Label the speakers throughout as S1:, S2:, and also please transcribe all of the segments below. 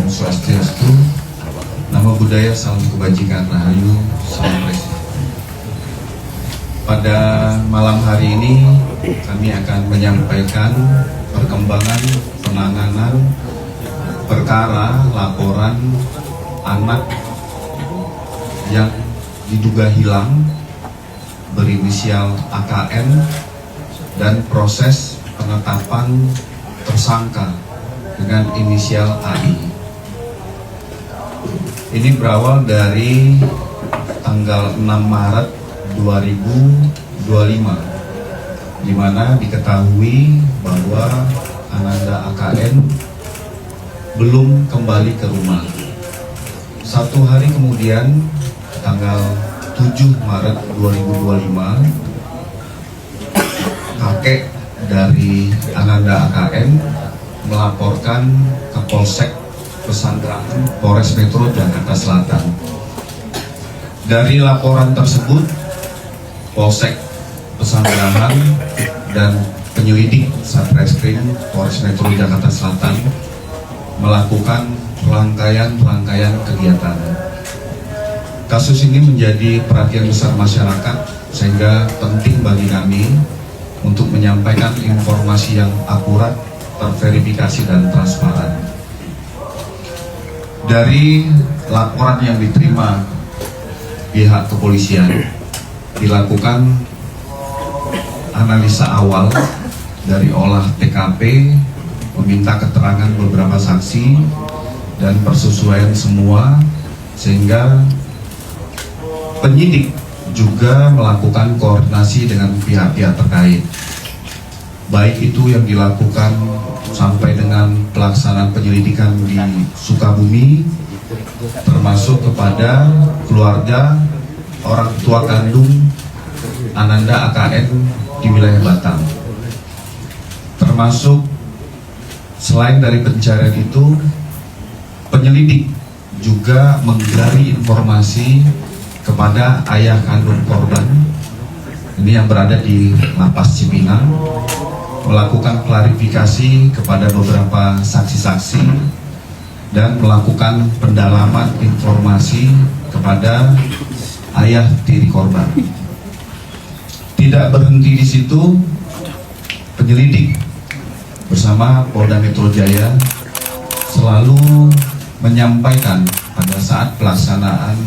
S1: Om Swastiastu, Namo Buddhaya, salam kebajikan, rahayu, salam presiden. Pada malam hari ini kami akan menyampaikan perkembangan penanganan perkara laporan anak yang diduga hilang berinisial AKN dan proses penetapan tersangka dengan inisial AI. Ini berawal dari tanggal 6 Maret 2025, di mana diketahui bahwa Ananda AKN belum kembali ke rumah. Satu hari kemudian, tanggal 7 Maret 2025, kakek dari Ananda AKN melaporkan ke Polsek Pesanggerahan Polres Metro Jakarta Selatan. Dari laporan tersebut, Polsek Pesanggerahan dan penyelidik Satreskrim Polres Metro Jakarta Selatan melakukan rangkaian kegiatan. Kasus ini menjadi perhatian besar masyarakat, sehingga penting bagi kami untuk menyampaikan informasi yang akurat, terverifikasi dan transparan. Dari laporan yang diterima pihak kepolisian, dilakukan analisa awal dari olah TKP, meminta keterangan beberapa saksi dan persesuaian semua, sehingga penyidik juga melakukan koordinasi dengan pihak-pihak terkait, baik itu yang dilakukan sampai dengan pelaksanaan penyelidikan di Sukabumi, termasuk kepada keluarga orang tua kandung Ananda AKN di wilayah Batam. Termasuk selain dari pencarian itu, penyelidik juga menggali informasi kepada ayah kandung korban ini yang berada di Lapas Cipinang, melakukan klarifikasi kepada beberapa saksi-saksi dan melakukan pendalaman informasi kepada ayah tiri korban. Tidak berhenti di situ, penyelidik bersama Polda Metro Jaya selalu menyampaikan pada saat pelaksanaan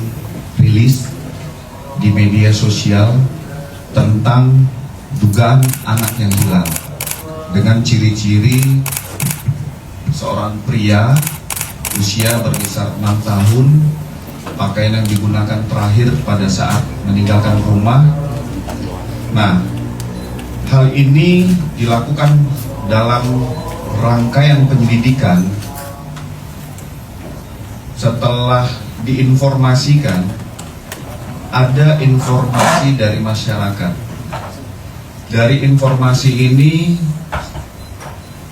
S1: rilis di media sosial tentang dugaan anak yang hilang, dengan ciri-ciri seorang pria usia berkisar 6 tahun, pakaian yang digunakan terakhir pada saat meninggalkan rumah. Nah, hal ini dilakukan dalam rangkaian penyelidikan setelah diinformasikan ada informasi dari masyarakat. Dari informasi ini,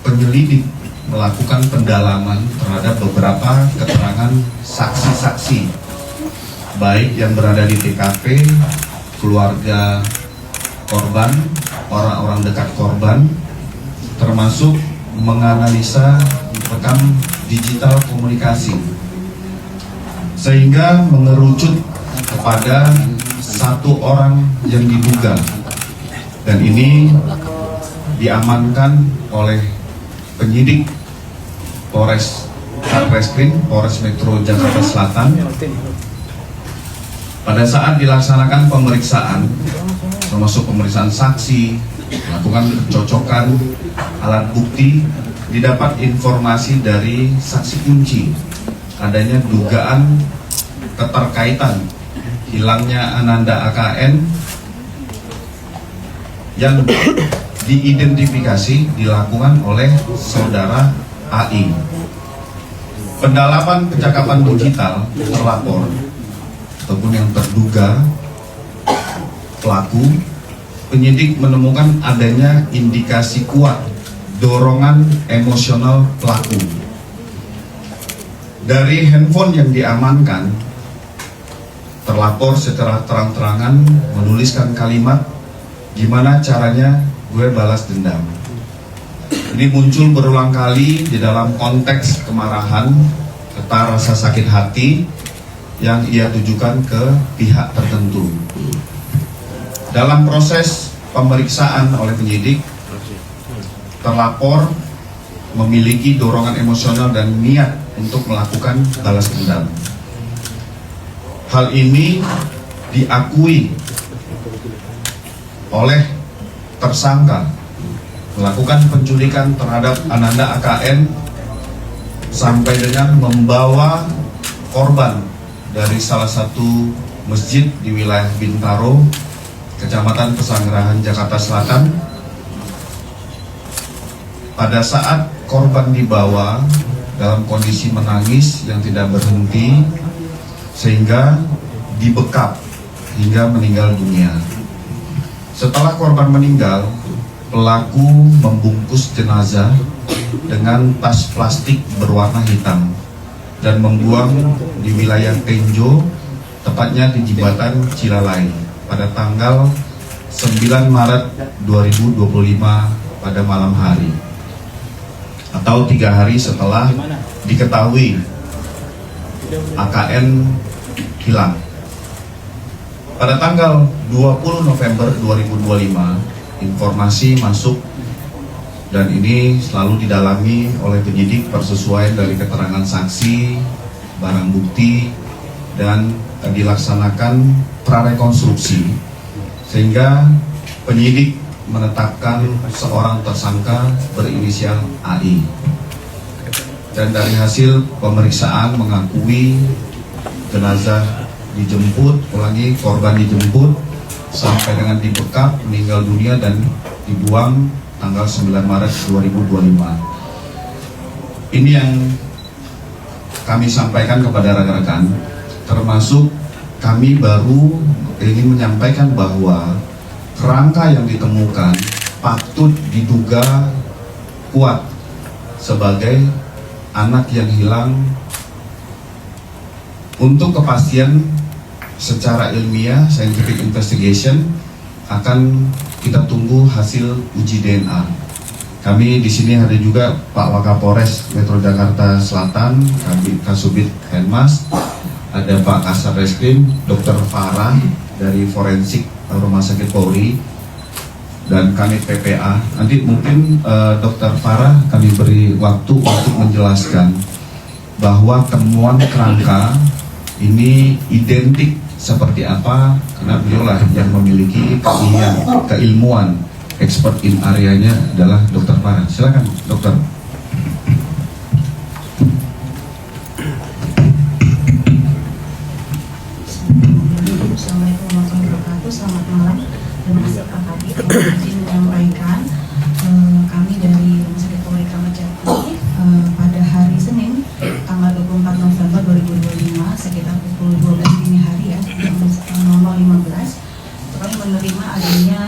S1: penyelidik melakukan pendalaman terhadap beberapa keterangan saksi-saksi, baik yang berada di TKP, keluarga korban, orang-orang dekat korban, termasuk menganalisa rekam digital komunikasi, sehingga mengerucut kepada satu orang yang diduga, dan ini diamankan oleh penyidik Polres Satreskrim Polres Metro Jakarta Selatan. Pada saat dilaksanakan pemeriksaan, termasuk pemeriksaan saksi, melakukan pencocokan alat bukti, didapat informasi dari saksi kunci adanya dugaan keterkaitan hilangnya Ananda AKN yang diidentifikasi dilakukan oleh saudara AI. Pendalaman percakapan digital terlapor ataupun yang terduga pelaku, penyidik menemukan adanya indikasi kuat dorongan emosional pelaku. Dari handphone yang diamankan, terlapor secara terang-terangan menuliskan kalimat, gimana caranya gue balas dendam. Ini muncul berulang kali di dalam konteks kemarahan, serta rasa sakit hati yang ia tujukan ke pihak tertentu. Dalam proses pemeriksaan oleh penyidik, terlapor memiliki dorongan emosional dan niat untuk melakukan balas dendam. Hal ini diakui oleh tersangka melakukan penculikan terhadap Ananda AKN sampai dengan membawa korban dari salah satu masjid di wilayah Bintaro, Kecamatan Pesanggerahan, Jakarta Selatan. Pada saat korban dibawa dalam kondisi menangis yang tidak berhenti, sehingga dibekap hingga meninggal dunia. Setelah korban meninggal, pelaku membungkus jenazah dengan tas plastik berwarna hitam dan membuang di wilayah Tenjo, tepatnya di Jembatan Cilalai pada tanggal 9 Maret 2025 pada malam hari, atau 3 hari setelah diketahui AKN hilang. Pada tanggal 20 November 2025, informasi masuk dan ini selalu didalami oleh penyidik persesuaian dari keterangan saksi, barang bukti, dan dilaksanakan prarekonstruksi sehingga penyidik menetapkan seorang tersangka berinisial AI. Dan dari hasil pemeriksaan mengakui jenazah dijemput, korban dijemput sampai dengan dibekap, meninggal dunia dan dibuang tanggal 9 Maret 2025. Ini yang kami sampaikan kepada rekan-rekan, termasuk kami baru ingin menyampaikan bahwa kerangka yang ditemukan patut diduga kuat sebagai anak yang hilang. Untuk kepastian secara ilmiah, scientific investigation, akan kita tunggu hasil uji DNA. Kami di sini ada juga Pak Wakapolres Metro Jakarta Selatan, Kasubit Henmas, ada Pak Kasar Reskrim, Dr. Farah dari Forensik Rumah Sakit Polri, dan Kanit PPA. Nanti mungkin Dr. Farah kami beri waktu untuk menjelaskan bahwa temuan kerangka ini identik seperti apa, karena beliau lah yang memiliki keilmuan, expert in areanya adalah Dr. Farah. Silakan dokter.
S2: Assalamualaikum warahmatullahi wabarakatuh. Selamat malam. Terima kasih Pak Hadi telah izin menyampaikan kami dari Rumah Sakit Polri Kramat Jati pada hari Senin tanggal 24 November 2025 sekitar pukul 12 dini hari ya, 00.15 kami menerima adanya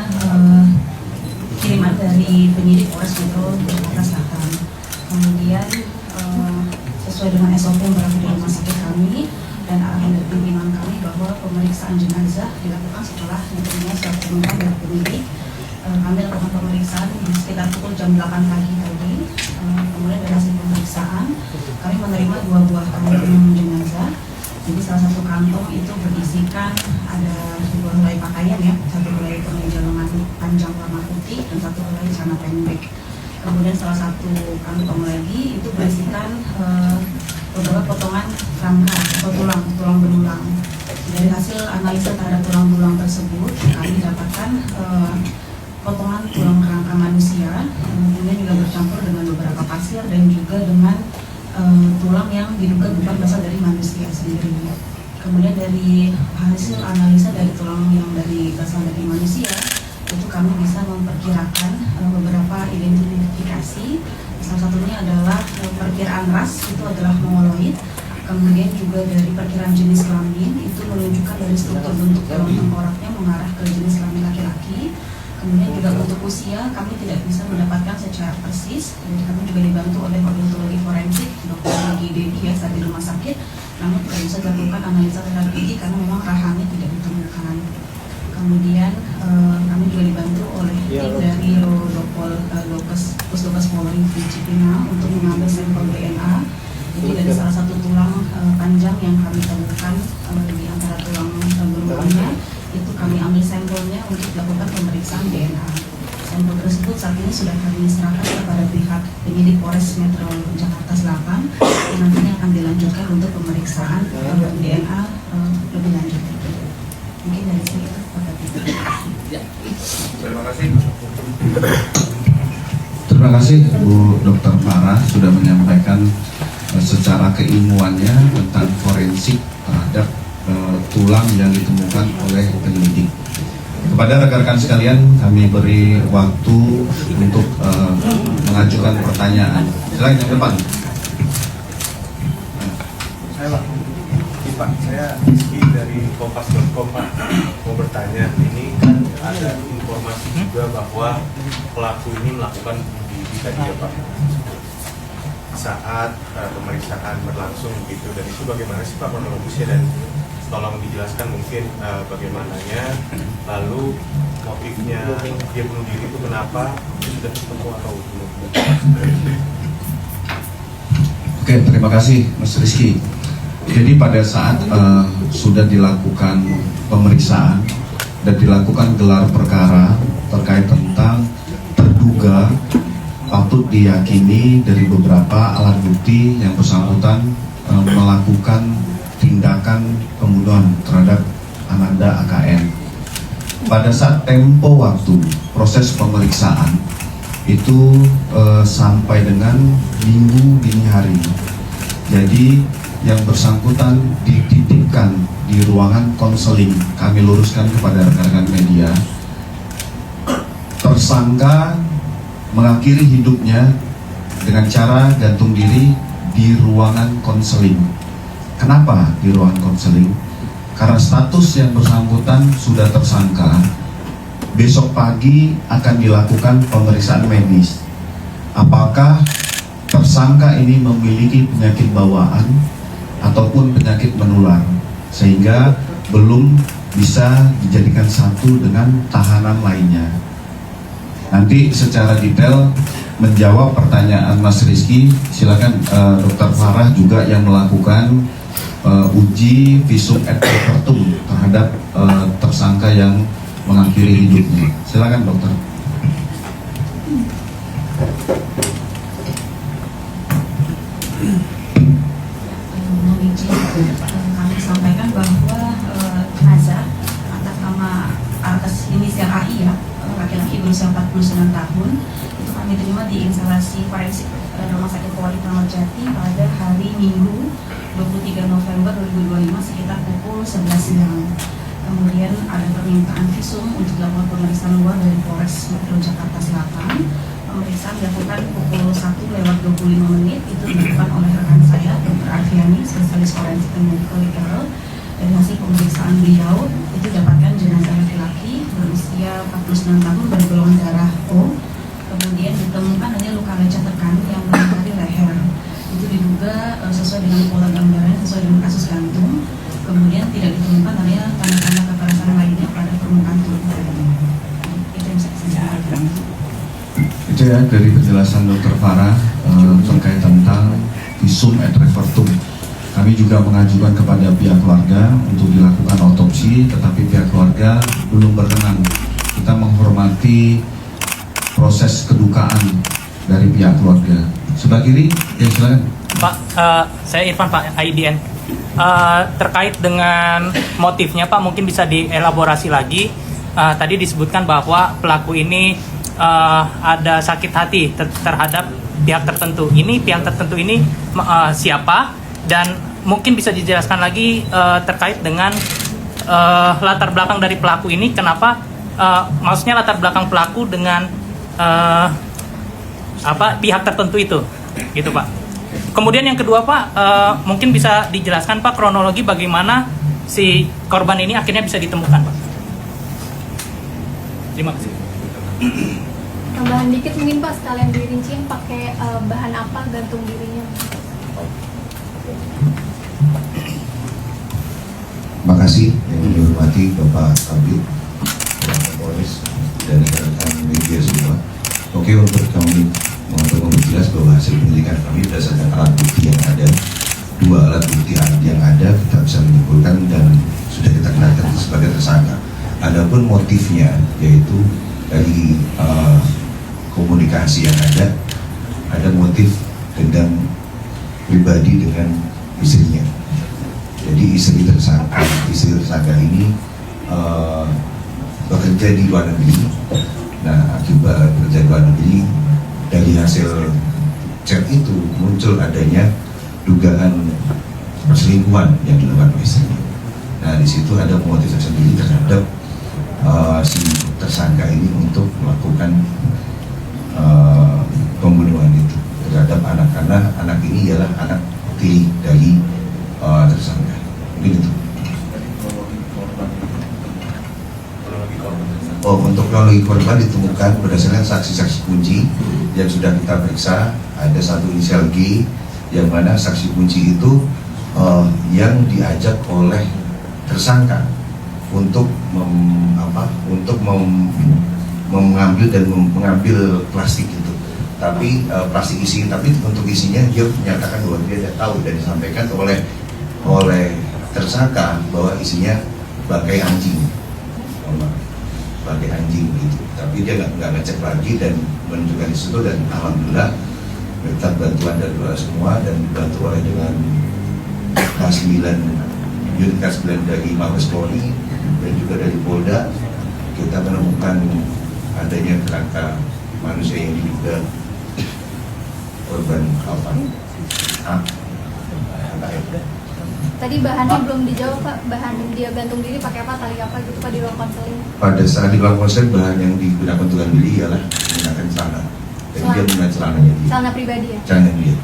S2: kiriman dari penyidik Polres Metro Jakarta Selatan. Kemudian sesuai dengan SOP yang berlaku di rumah sakit kami dan arahan dari pimpinan kami bahwa pemeriksaan jenazah dilakukan setelah diterima surat permintaan dari penyidik. Kami lakukan pemeriksaan di sekitar pukul jam 8 pagi tadi. Kemudian dari hasil pemeriksaan kami menerima 2 buah kantong jenazah. Jadi salah satu kantong itu berisikan ada 2 helai pakaian ya, 1 helai kemeja lengan panjang warna putih dan 1 helai celana pendek. Kemudian salah satu kantong lagi itu berisikan beberapa potongan rangka atau tulang belulang. Dari hasil analisa terhadap tulang belulang tersebut, kami dapatkan potongan tulang rangka manusia, kemudian juga bercampur dengan beberapa pasir dan juga dengan tulang yang diduga bukan berasal dari manusia sendiri. Kemudian dari hasil analisa dari tulang yang berasal dari manusia, itu kami bisa memperkirakan beberapa identifikasi. Salah satunya adalah perkiraan ras, itu adalah mongoloid. Kemudian juga dari perkiraan jenis kelamin, itu menunjukkan dari struktur bentuk tulang tengkoraknya mengarah ke jenis kelamin laki-laki. Kemudian juga untuk usia kami tidak bisa mendapatkan secara persis, jadi kami juga dibantu oleh odontologi forensik Dr. Lagi Dedi ya saat di rumah sakit, namun tidak bisa dilakukan analisa terhadap gigi karena memang rahangnya tidak ditemukan. Kemudian kami juga dibantu oleh tim dari Pusdokes Polri di Cipinang untuk mengambil sampel DNA. Jadi dari salah satu tulang yang kami temukan di antara tulang belurannya itu kami ambil sampelnya untuk dilakukan pemeriksaan DNA. Sampel tersebut saat ini sudah kami serahkan kepada pihak penyidik Polres Metro Jakarta Selatan yang nantinya akan dilanjutkan untuk pemeriksaan DNA lebih lanjut. Mungkin dari saya itu Bapak Ibu.
S1: Terima kasih. Terima kasih Bu Dr. Farah sudah menyampaikan secara keilmuannya tentang forensik terhadap tulang yang ditemukan oleh penyelidik. Kepada rekan-rekan sekalian, kami beri waktu untuk mengajukan pertanyaan. Silakan yang depan.
S3: Pak, saya Rizky dari Kompas.com, Pak. Mau bertanya, ini kan ada informasi juga bahwa pelaku ini melakukan bunuh diri tadi ya Pak, saat pemeriksaan berlangsung gitu, dan itu bagaimana sih Pak kronologisnya, dan tolong dijelaskan mungkin bagaimananya, lalu motifnya dia bunuh diri itu kenapa, itu sudah ketemu atau belum?
S1: Oke, terima kasih Mas Rizky. Jadi pada saat sudah dilakukan pemeriksaan dan dilakukan gelar perkara terkait tentang terduga patut diyakini dari beberapa alat bukti yang bersangkutan melakukan tindakan pembunuhan terhadap Ananda AKN. Pada saat tempo waktu proses pemeriksaan itu sampai dengan Minggu dini hari. Jadi yang bersangkutan dititipkan di ruangan konseling. Kami luruskan kepada rekan-rekan media. Tersangka mengakhiri hidupnya dengan cara gantung diri di ruangan konseling. Kenapa di ruangan konseling? Karena status yang bersangkutan sudah tersangka. Besok pagi akan dilakukan pemeriksaan medis. Apakah tersangka ini memiliki penyakit bawaan ataupun penyakit menular, sehingga belum bisa dijadikan satu dengan tahanan lainnya. Nanti secara detail menjawab pertanyaan Mas Rizky, silakan Dr. Farah juga yang melakukan uji visum et repertum terhadap tersangka yang mengakhiri hidupnya. Silakan dokter.
S2: Kami sampaikan bahwa jenazah atas nama atas inisial AI ya, laki-laki berusia 49 tahun itu kami terima di instalasi forensik Rumah Sakit Polri Kramat Jati pada hari Minggu 23 November 2025 sekitar pukul 11 siang. Kemudian ada permintaan visum untuk dilakukan pemeriksaan luar dari Polres Metro Jakarta Selatan. Pemeriksaan dilakukan pukul 1:25 itu dilakukan oleh rekan saya, Dr. Arfiani, spesialis forensik dan medical legal. Dari hasil pemeriksaan beliau itu dapatkan jenazah laki-laki berusia 49 tahun dari golongan darah O. Kemudian ditemukan ada luka lecet tekan yang melukai leher. Itu diduga sesuai dengan pola gambaran sesuai dengan kasus gantung. Kemudian tidak ditemukan adanya tanda-tanda kekerasan lainnya pada permukaan tubuh. Itu yang saya sampaikan.
S1: Itu ya dari penjelasan Dr. Farah terkait tentang visum et repertum. Kami juga mengajukan kepada pihak keluarga untuk dilakukan otopsi, tetapi pihak keluarga belum berkenan. Kita menghormati proses kedukaan dari pihak keluarga. Sebelah kiri, ya silakan.
S4: Pak, saya Irfan Pak, IDN. Terkait dengan motifnya Pak, mungkin bisa dielaborasi lagi. Tadi disebutkan bahwa pelaku ini ada sakit hati terhadap pihak tertentu. Ini pihak tertentu ini siapa? Dan mungkin bisa dijelaskan lagi terkait dengan latar belakang dari pelaku ini. Kenapa? Maksudnya latar belakang pelaku dengan pihak tertentu itu, gitu Pak. Kemudian yang kedua Pak, mungkin bisa dijelaskan Pak kronologi bagaimana si korban ini akhirnya bisa ditemukan Pak. Terima kasih.
S5: Tambahan dikit mungkin Pak, sekalian dirinciin pakai bahan apa gantung dirinya.
S6: Terima kasih yang dihormati Bapak Kabit, Bapak Polres, dan rekan media semua. Oke, untuk memperjelas bahwa hasil penyelidikan kami berdasarkan alat bukti yang ada, 2 alat bukti yang ada, bisa menyimpulkan dan sudah kita kenalkan sebagai tersangka. Adapun motifnya yaitu dari komunikasi yang ada motif dendam pribadi dengan istrinya. Jadi istri tersangka ini bekerja di luar negeri. Nah, akibat bekerja di luar negeri, dari hasil chat itu muncul adanya dugaan perselingkuhan yang dilakukan oleh istrinya. Nah, di situ ada motif tersendiri terhadap si tersangka ini untuk melakukan pembunuhan itu terhadap anak, karena anak ini ialah anak tiri dari tersangka. Mungkin itu. Oh, untuk kronologi korban ditemukan berdasarkan saksi-saksi kunci yang sudah kita periksa. Ada satu inisial G, yang mana saksi kunci itu yang diajak oleh tersangka untuk mengambil dan mengambil plastik itu. Tapi plastik isi, tapi untuk isinya dia menyatakan bahwa dia tidak tahu, dan disampaikan oleh tersangka bahwa isinya bangkai anjing. Bagi anjing gitu, tapi dia nggak ngecek lagi dan menunjukkan di situ, dan alhamdulillah berkat bantuan dari semua dan dibantu oleh dengan K9 unit K9 dari Mabes Polri dan juga dari Polda, kita menemukan adanya kerangka manusia yang diduga korban
S5: Tadi bahannya belum dijawab Pak, bahan dia gantung diri pakai apa, tali apa gitu Pak di ruang konseling?
S6: Pada saat di ruang konseling bahan yang digunakan untuk gantung diri ialah menggunakan celana. Jadi dia menggunakan celananya dia.
S5: Celana pribadi ya?
S6: Celana dia.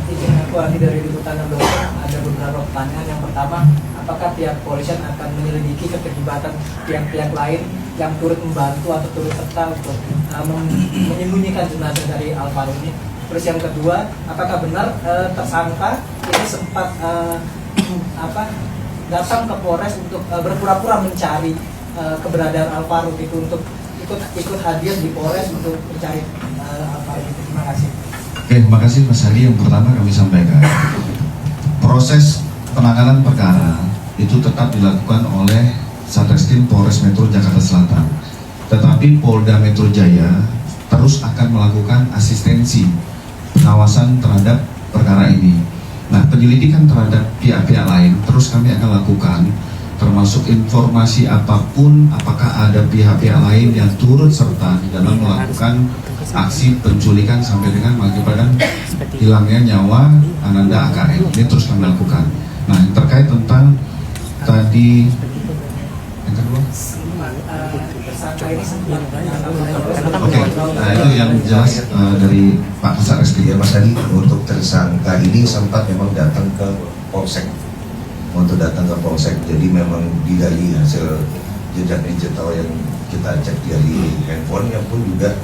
S7: Izin aku ahli dari Liputan 16, ada beberapa pertanyaan. Yang pertama, apakah pihak polisian akan menyelidiki keterlibatan pihak-pihak lain yang turut membantu atau turut serta untuk menyembunyikan jenazah dari Alvaro ini? Terus yang kedua, apakah benar tersangka ini sempat datang ke Polres untuk berpura-pura mencari keberadaan Alvaro itu, untuk ikut hadir di Polres untuk mencari Alvaro itu? Terima kasih.
S1: Oke, terima kasih Mas Hadi. Yang pertama kami sampaikan, proses penanganan perkara itu tetap dilakukan oleh Satreskrim Polres Metro Jakarta Selatan. Tetapi Polda Metro Jaya terus akan melakukan asistensi pengawasan terhadap perkara ini. Nah, penyelidikan terhadap pihak-pihak lain terus kami akan lakukan, termasuk informasi apapun, apakah ada pihak-pihak lain yang turut serta di dalam melakukan aksi penculikan sampai dengan mengakibatkan hilangnya nyawa Ananda AKN. Ini terus kami lakukan. Nah, yang terkait tentang tadi yang kedua, Oke, nah itu yang jelas dari Pak Kasat Reskrim.
S6: Ya Mas Hadi, untuk tersangka ini sempat memang datang ke Polsek, jadi memang dari hasil jejak digital yang kita cek dari handphonenya pun juga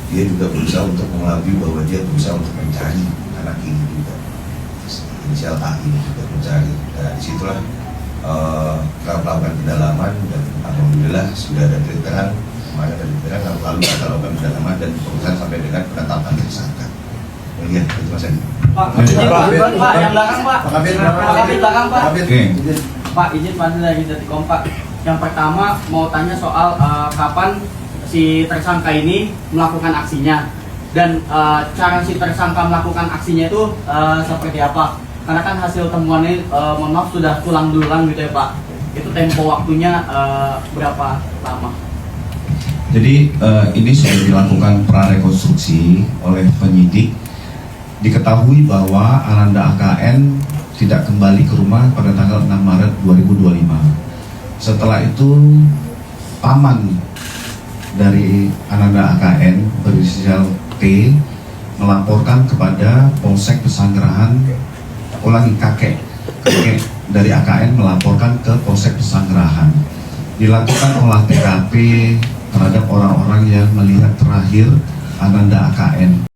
S6: dia juga berusaha untuk mengakui bahwa dia berusaha untuk mencari anak ini juga, inisial A ini juga mencari. Nah, disitulah kita melakukan pendalaman dan alhamdulillah sudah ada keterangan kemarin dari keterangan, lalu kita lakukan pendalaman dan pemeriksaan sampai dengan penetapan tersangka. Iya, itu Mas Hadi.
S7: Pak, yang belakang Pak. Pak.
S1: Oke.
S7: Pak, izin panggil lagi dari Kompak. Yang pertama mau tanya soal kapan si tersangka ini melakukan aksinya, dan cara si tersangka melakukan aksinya itu seperti apa? Karena kan hasil temuannya mohon maaf sudah tulang-tulang gitu ya Pak. Itu tempo waktunya berapa lama?
S1: Jadi ini sudah dilakukan prarekonstruksi oleh penyidik. Diketahui bahwa Ananda AKN tidak kembali ke rumah pada tanggal 6 Maret 2025. Setelah itu paman dari Ananda AKN berinisial T melaporkan kepada Polsek Pesanggerahan, kakek dari AKN melaporkan ke Polsek Pesanggerahan. Dilakukan olah TKP terhadap orang-orang yang melihat terakhir Ananda AKN.